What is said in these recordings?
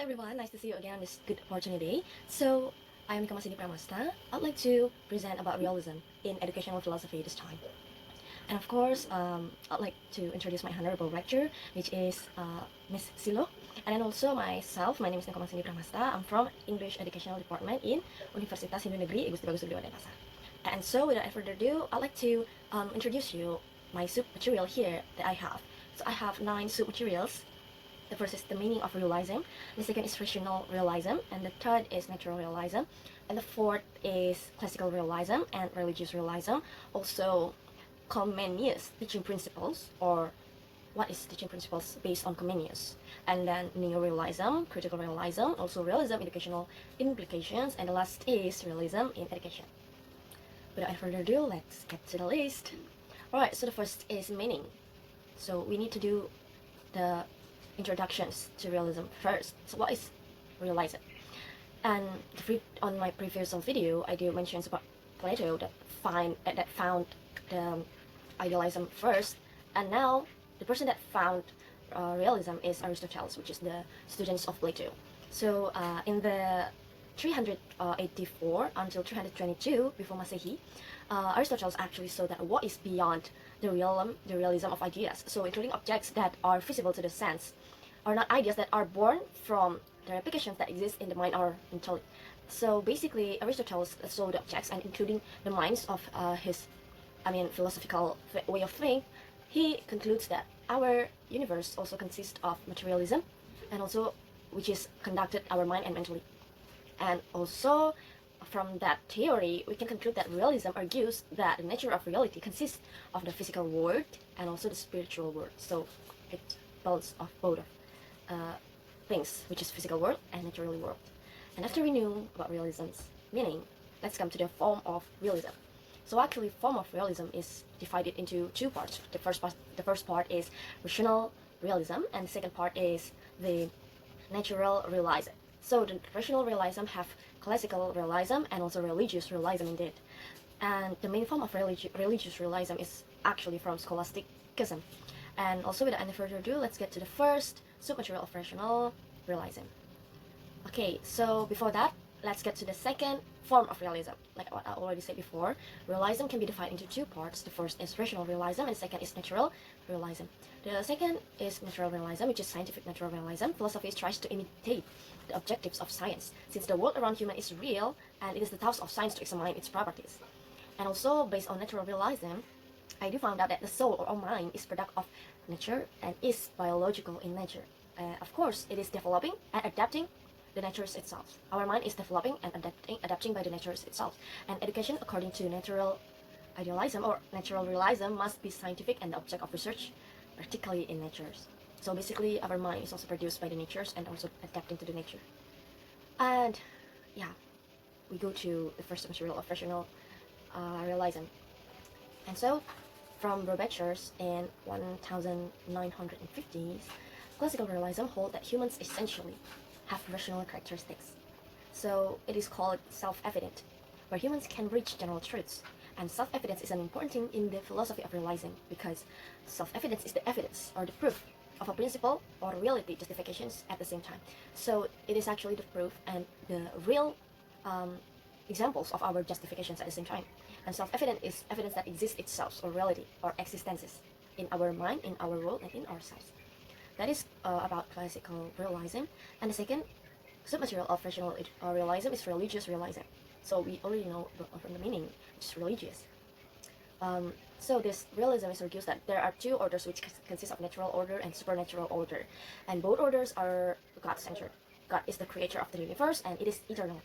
everyone, nice to see you again on this good opportunity. So, I am Kamasini Pramasta. I'd like to present about realism in educational philosophy this time. And of course, I'd like to introduce my honorable lecturer, which is Miss Silo. And then also myself, my name is Kamasini Pramasta. I'm from English Educational Department in Universitas Hindu Negeri Igusti Bagus Subdewa Denpasar. And so, without further ado, I'd like to introduce you my soup material here that I have. So I have 9 soup materials. The first is the meaning of realism, the second is rational realism, and the third is natural realism, and the fourth is classical realism and religious realism. Also, Comenius teaching principles, or what is teaching principles based on Comenius, and then neo-realism, critical realism, also realism, educational implications, and the last is realism in education. Without further ado, let's get to the list. Alright, so the first is meaning. So we need to do the introductions to realism first. So what is realism? And on my previous video, I do mention about Plato that found the idealism first, and now the person that found realism is Aristotle, which is the students of Plato. So in the 384 until 322 before Masehi, Aristotle actually saw that what is beyond the realism of ideas, so including objects that are visible to the sense, are not ideas that are born from the replications that exist in the mind or intellect. So basically, Aristotle saw the objects and including the minds of his, philosophical way of thinking. He concludes that our universe also consists of materialism, and also which is conducted our mind and mentally. And also, from that theory, we can conclude that realism argues that the nature of reality consists of the physical world and also the spiritual world. So it balances of both of things, which is physical world and natural world. And after we knew about realism's meaning, let's come to the form of realism. So actually, form of realism is divided into two parts. The first part is rational realism, and the second part is the natural realism. So the rational realism have classical realism and also religious realism indeed. And the main form of religious realism is actually from scholasticism. And also, without any further ado, let's get to the first submaterial of rational realism. Okay, so before that, let's get to the second form of realism. Like what I already said before, realism can be divided into two parts. The first is rational realism, and the second is natural realism. The second is natural realism, which is scientific natural realism. Philosophy tries to imitate the objectives of science, since the world around human is real, and it is the task of science to examine its properties. And also, based on natural realism, I do find out that the soul or our mind is product of nature and is biological in nature. Of course, it is developing and adapting the nature itself. Our mind is developing and adapting by the nature itself. And education, according to natural idealism or natural realism, must be scientific and the object of research, particularly in natures. So basically, our mind is also produced by the natures and also adapting to the nature. And yeah, we go to the first material of rational realism. And so, from Robechers in 1950s, classical realism hold that humans essentially have rational characteristics. So it is called self-evident, where humans can reach general truths. And self-evidence is an important thing in the philosophy of realism, because self-evidence is the evidence or the proof of a principle or reality justifications at the same time. So it is actually the proof and the real examples of our justifications at the same time. And self-evident is evidence that exists itself, or reality, or existences, in our mind, in our world, and in ourselves. That is about classical realism. And the second submaterial of rational realism is religious realism. So we already know from the meaning, which is religious. So this realism argues that there are two orders which consist of natural order and supernatural order. And both orders are God-centered. God is the creator of the universe, and it is eternal.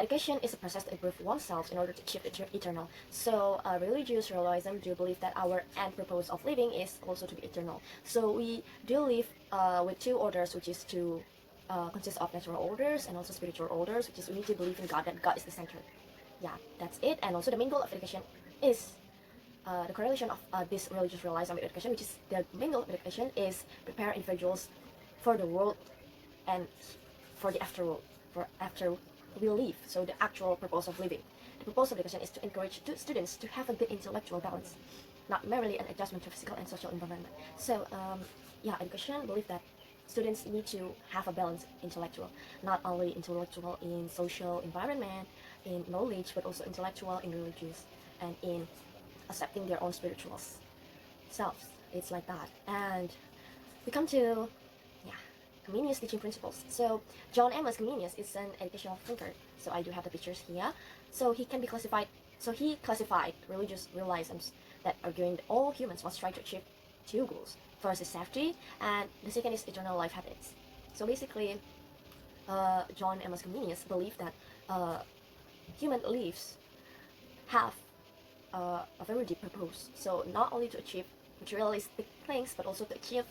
Education is a process to improve oneself in order to achieve eternal. So religious realism do believe that our end purpose of living is also to be eternal. So we do live with two orders, which is to consist of natural orders and also spiritual orders, which is we need to believe in God, that God is the center. Yeah, that's it. And also the main goal of education is the correlation of this religious realism with education, which is the main goal of education is prepare individuals for the world and for the afterworld, for after we live. So the actual purpose of living. The purpose of education is to encourage students to have a good intellectual balance, not merely an adjustment to physical and social environment. So yeah, education believe that students need to have a balance intellectual, not only intellectual in social environment, in knowledge, but also intellectual in religious and in accepting their own spiritual selves. It's like that. And we come to, yeah, Comenius teaching principles. So John Amos Comenius is an educational thinker. So I do have the pictures here. So he can be classified. So he classified religious realisms that arguing that all humans must try to achieve two goals. First is safety, and the second is eternal life happiness. So basically, John Amos Comenius believed that human lives have a very deep purpose. So not only to achieve materialistic things, but also to achieve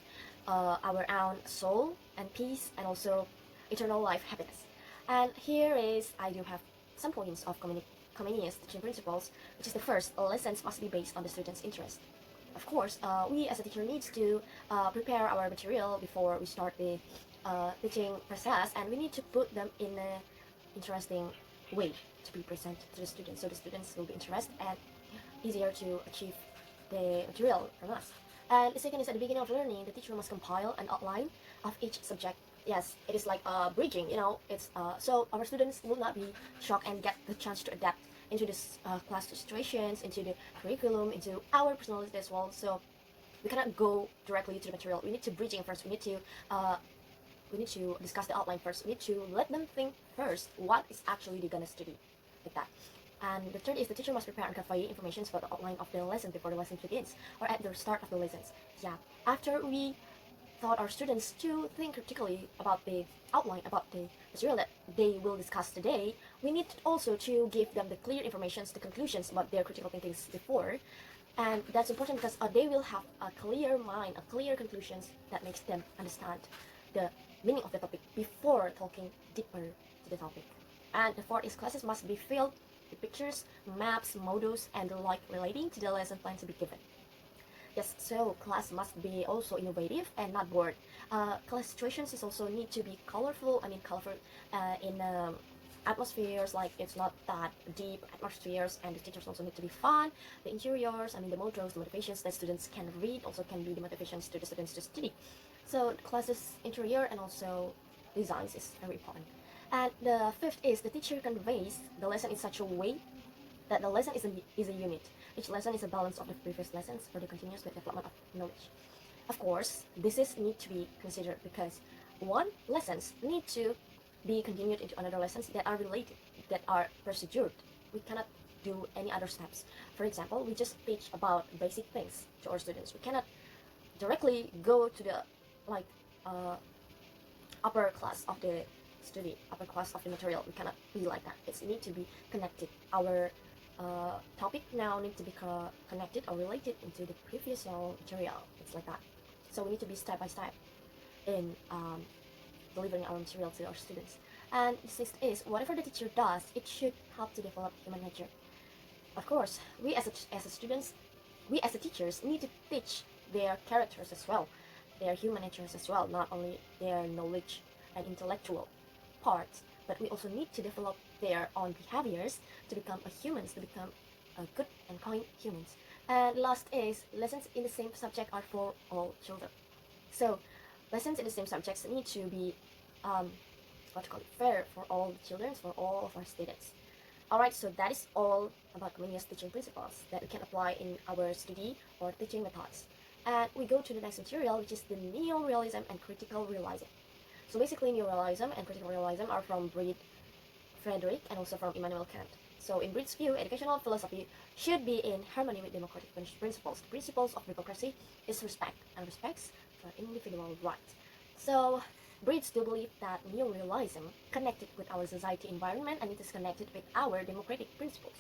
our own soul and peace, and also eternal life happiness. And here is, I do have some points of Comenius teaching principles, which is the first: lessons must be based on the student's interest. Of course, we as a teacher needs to prepare our material before we start the teaching process, and we need to put them in an interesting way to be presented to the students, so the students will be interested and easier to achieve the material from us. And the second is, at the beginning of learning, the teacher must compile an outline of each subject. Yes, it is like bridging, it's so our students will not be shocked and get the chance to adapt into this class situations, into the curriculum, into our personality as well. So we cannot go directly to the material. We need to bridging first. We need to discuss the outline first. We need to let them think first what is actually they're gonna study, like that. And the third is, the teacher must prepare and convey information about the outline of the lesson before the lesson begins, or at the start of the lessons. Yeah, after we taught our students to think critically about the outline, about the material that they will discuss today, we need also to give them the clear information, the conclusions about their critical thinkings before. And that's important because they will have a clear mind, a clear conclusions that makes them understand the meaning of the topic before talking deeper to the topic. And the fourth is, classes must be filled with pictures, maps, models, and the like relating to the lesson plan to be given. Yes, so class must be also innovative and not bored. Class situations is also need to be colorful. I mean, colorful in atmospheres, like it's not that deep atmospheres, and the teachers also need to be fun. The interiors, I mean the mottos, the motivations that students can read also can be the motivations to the students to study. So the classes interior and also designs is very important. And the fifth is, the teacher conveys the lesson in such a way that the lesson is a unit. Each lesson is a balance of the previous lessons for the continuous development of knowledge. Of course, this is need to be considered because one lessons need to be continued into another lessons that are related, that are procedured. We cannot do any other steps. For example, we just teach about basic things to our students. We cannot directly go to the like upper class of the study, upper class of the material. We cannot be like that. It need to be connected. Our topic now need to be connected or related into the previous material. It's like that. So we need to be step by step in delivering our material to our students. And the sixth is, whatever the teacher does, it should help to develop human nature. Of course, we as a students, we as a teachers need to teach their characters as well, their human natures as well, not only their knowledge and intellectual parts, but we also need to develop their own behaviors to become a humans, to become a good and kind humans. And last is, lessons in the same subject are for all children. So lessons in the same subjects need to be fair for all the children, for all of our students. Alright, so that is all about Comenius teaching principles that we can apply in our study or teaching methods. And we go to the next material, which is the neo-realism and critical realism. So basically, neo-realism and critical realism are from Frederick and also from Immanuel Kant. So in Breed's view, educational philosophy should be in harmony with democratic principles. The principles of democracy is respect, and respects for individual rights. So Breeds do believe that neo-realism connected with our society environment, and it is connected with our democratic principles.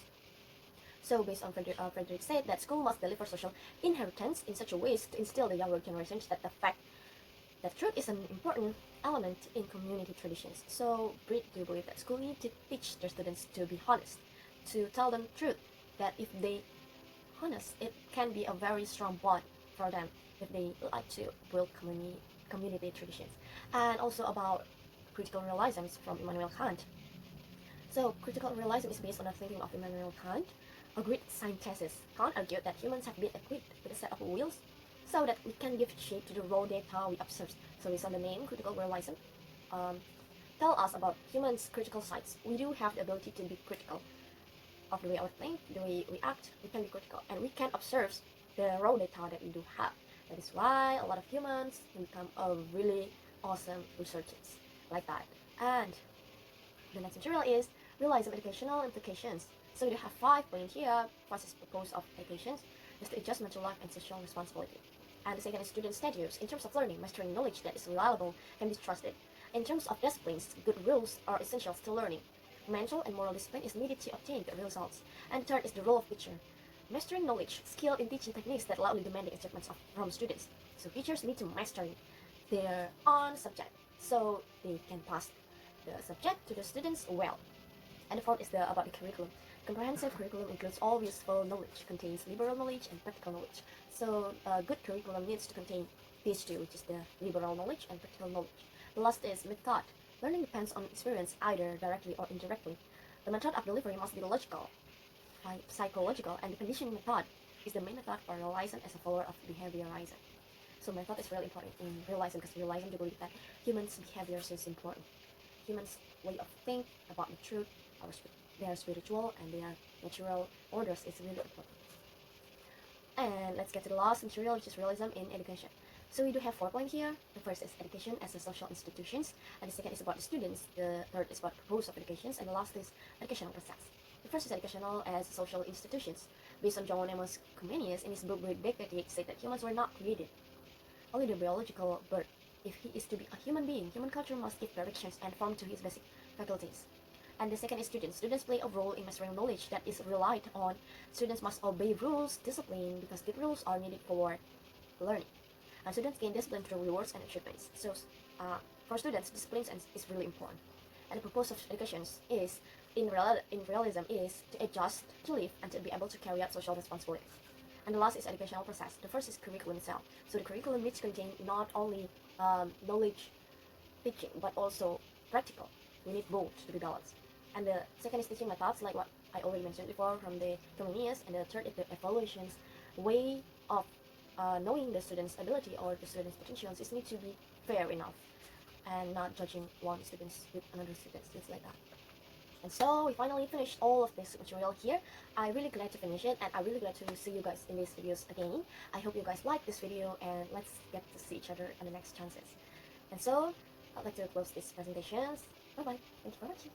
So based on Frederick said that school must deliver social inheritance in such a way to instill the younger generations that the fact that truth is an important element in community traditions. So Breed do believe that school need to teach their students to be honest, to tell them truth, that if they honest, it can be a very strong bond for them if they like to build community traditions. And also about critical realism from Immanuel Kant. So critical realism is based on the thinking of Immanuel Kant, a Greek scientist. Kant argued that humans have been equipped with a set of wills, so that we can give shape to the raw data we observe. So based on the name, critical realism, um, tell us about humans' critical sides. We do have the ability to be critical of the way we think, the way we act. We can be critical, and we can observe the raw data that we do have. That is why a lot of humans become a really awesome researchers like that. And the next material is realism educational implications. So we have 5 points here. First is purpose of education, just the adjustment to life and social responsibility. And the second is student status. In terms of learning, mastering knowledge that is reliable can be trusted. In terms of disciplines, good rules are essential to learning. Mental and moral discipline is needed to obtain good results. And third is the role of teacher. Mastering knowledge, skill in teaching techniques that loudly demanding achievements from students. So teachers need to master their own subject so they can pass the subject to the students well. And the fourth is about the curriculum. Comprehensive curriculum includes all useful knowledge, contains liberal knowledge and practical knowledge. So a good curriculum needs to contain these two, which is the liberal knowledge and practical knowledge. The last is method. Learning depends on experience, either directly or indirectly. The method of delivery must be logical, psychological, and the conditioning method is the main method for realism as a follower of behaviorism. So method is really important in realism because realism do believe that humans' behavior is important. Humans' way of think about the truth, their spiritual and their natural orders is really important. And let's get to the last material, which is realism in education. So we do have 4 points here. The first is education as a social institutions, and the second is about the students. The third is about purpose of educations, and the last is educational process. The first is educational as social institutions. Based on John Amos Comenius in his book Great Big Ethics, said that humans were not created only the biological birth. If he is to be a human being, human culture must give directions and form to his basic faculties. And the second is students. Students play a role in mastering knowledge that is relied on. Students must obey rules, discipline, because the rules are needed for learning. And students gain discipline through rewards and achievements. So for students, discipline is really important. And the purpose of education is, in realism, is to adjust, to live, and to be able to carry out social responsibilities. And the last is educational process. The first is curriculum itself. So the curriculum needs to contain not only knowledge teaching, but also practical. We need both to be balanced. And the second is teaching methods, like what I already mentioned before from the Comenius. And the third is the evaluations, way of knowing the student's ability or the student's potentials. It needs to be fair enough and not judging one student with another student, things like that. And so we finally finished all of this material here. I'm really glad to finish it, and I'm really glad to see you guys in these videos again. I hope you guys like this video, and let's get to see each other in the next chances. And so I'd like to close this presentation. Bye bye. Thank you for watching.